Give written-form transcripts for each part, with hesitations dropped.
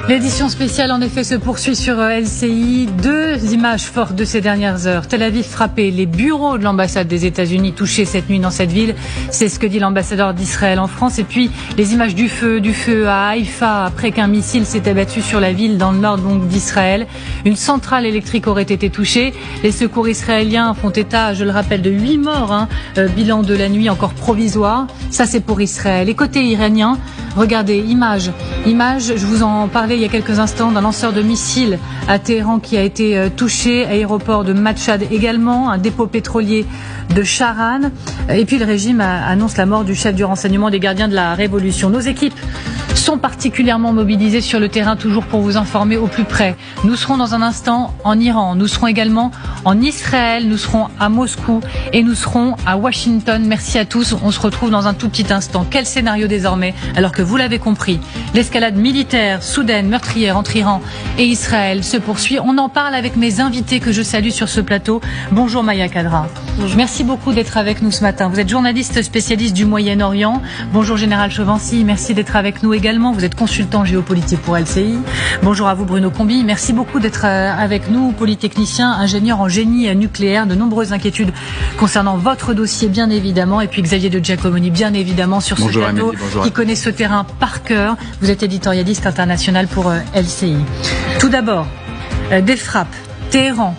L'édition spéciale en effet se poursuit sur LCI. Deux images fortes de ces dernières heures. Tel Aviv frappé, les bureaux de l'ambassade des États-Unis touchés cette nuit dans cette ville. C'est ce que dit l'ambassadeur d'Israël en France. Et puis les images du feu à Haïfa après qu'un missile s'est abattu sur la ville dans le nord donc d'Israël. Une centrale électrique aurait été touchée. Les secours israéliens font état, je le rappelle, de 8 morts. Bilan de la nuit encore provisoire. Ça c'est pour Israël. Et côté iranien, regardez, image, je vous en parlais il y a quelques instants d'un lanceur de missiles à Téhéran qui a été touché, aéroport de Matchad également, un dépôt pétrolier de Charan. Et puis le régime annonce la mort du chef du renseignement des gardiens de la Révolution. Nos équipes sont particulièrement mobilisées sur le terrain, toujours pour vous informer au plus près. Nous serons dans un instant en Iran, nous serons également en Israël, nous serons à Moscou et nous serons à Washington. Merci à tous, on se retrouve dans un tout petit instant. Quel scénario désormais, alors que vous l'avez compris, l'escalade militaire soudaine, meurtrière entre Iran et Israël se poursuit. On en parle avec mes invités que je salue sur ce plateau. Bonjour Maya Kadra. Bonjour. Merci beaucoup d'être avec nous ce matin. Vous êtes journaliste spécialiste du Moyen-Orient. Bonjour Général Chauvency, merci d'être avec nous également. Vous êtes consultant géopolitique pour LCI. Bonjour à vous Bruno Combi, merci beaucoup d'être avec nous, polytechnicien, ingénieur en génie nucléaire. De nombreuses inquiétudes concernant votre dossier bien évidemment. Et puis Xavier de Giacomoni bien évidemment sur ce plateau, qui connaît ce terrain par cœur. Vous êtes éditorialiste international pour LCI. Tout d'abord, des frappes, Téhéran,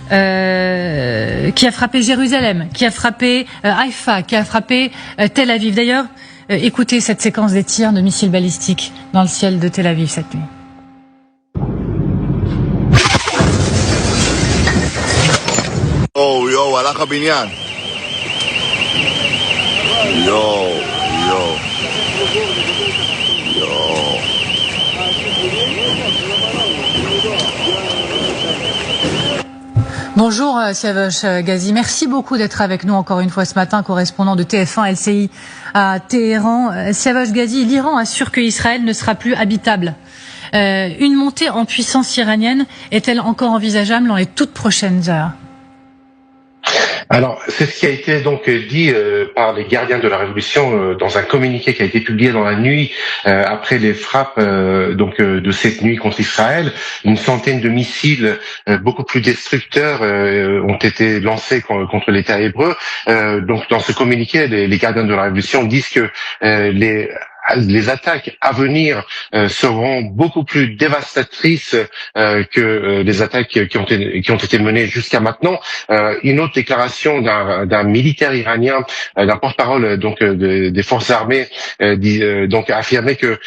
qui a frappé Jérusalem, qui a frappé Haïfa, qui a frappé Tel Aviv. D'ailleurs, écoutez cette séquence des tirs de missiles balistiques dans le ciel de Tel Aviv cette nuit. Oh, yo, הלך הבניין. Yo. Bonjour Siavash Ghazi, merci beaucoup d'être avec nous encore une fois ce matin, correspondant de TF1 LCI à Téhéran. Siavash Ghazi, l'Iran assure que Israël ne sera plus habitable. Une montée en puissance iranienne est-elle encore envisageable dans les toutes prochaines heures ? Alors, c'est ce qui a été donc dit par les gardiens de la Révolution dans un communiqué qui a été publié dans la nuit après les frappes de cette nuit contre Israël. Une centaine de missiles beaucoup plus destructeurs ont été lancés contre l'État hébreu. Donc, dans ce communiqué, les gardiens de la Révolution disent que les attaques à venir seront beaucoup plus dévastatrices que les attaques qui ont été menées jusqu'à maintenant. Une autre déclaration d'un militaire iranien, d'un porte-parole des forces armées, a affirmé que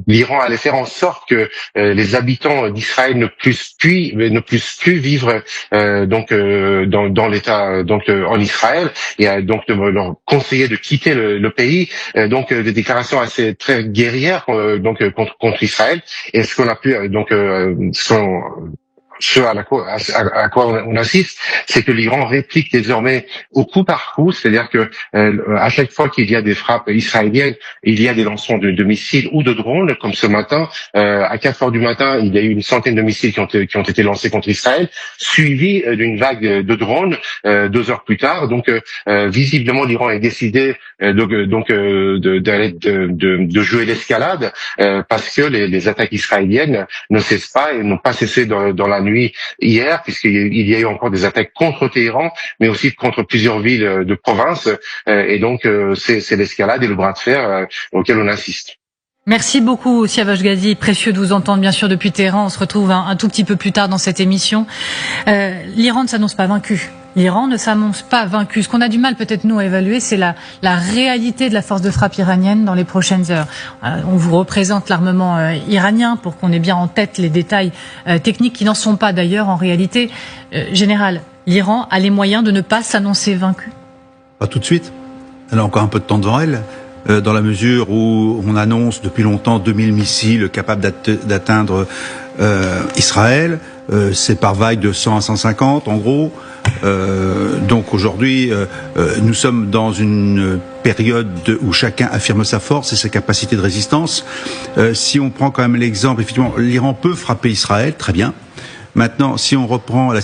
l'Iran allait faire en sorte que les habitants d'Israël ne puissent plus vivre dans l'État en Israël, et donc de leur conseiller de quitter le pays. Des déclarations assez très guerrières contre Israël. Et ce qu'on a pu à quoi on assiste, c'est que l'Iran réplique désormais au coup par coup, c'est-à-dire que à chaque fois qu'il y a des frappes israéliennes, il y a des lancements de missiles ou de drones, comme ce matin, à 4 heures du matin, il y a eu une centaine de missiles qui ont été lancés contre Israël, suivis d'une vague de drones 2 heures plus tard. Donc visiblement l'Iran a décidé de jouer l'escalade parce que les attaques israéliennes ne cessent pas et n'ont pas cessé dans la nuit hier, puisqu'il y a eu encore des attaques contre Téhéran, mais aussi contre plusieurs villes de province, et donc c'est l'escalade et le bras de fer auquel on assiste. Merci beaucoup Siavash Ghazi, précieux de vous entendre bien sûr depuis Téhéran. On se retrouve un tout petit peu plus tard dans cette émission. L'Iran ne s'annonce pas vaincu. L'Iran ne s'annonce pas vaincu. Ce qu'on a du mal peut-être nous à évaluer, c'est la réalité de la force de frappe iranienne dans les prochaines heures. On vous représente l'armement iranien pour qu'on ait bien en tête les détails techniques qui n'en sont pas d'ailleurs en réalité. Général, l'Iran a les moyens de ne pas s'annoncer vaincu ? Pas tout de suite. Elle a encore un peu de temps devant elle. Dans la mesure où on annonce depuis longtemps 2000 missiles capables d'atteindre Israël, c'est par vague de 100 à 150 en gros. Donc aujourd'hui, nous sommes dans une période où chacun affirme sa force et sa capacité de résistance. Si on prend quand même l'exemple, effectivement, l'Iran peut frapper Israël, très bien. Maintenant, si on reprend la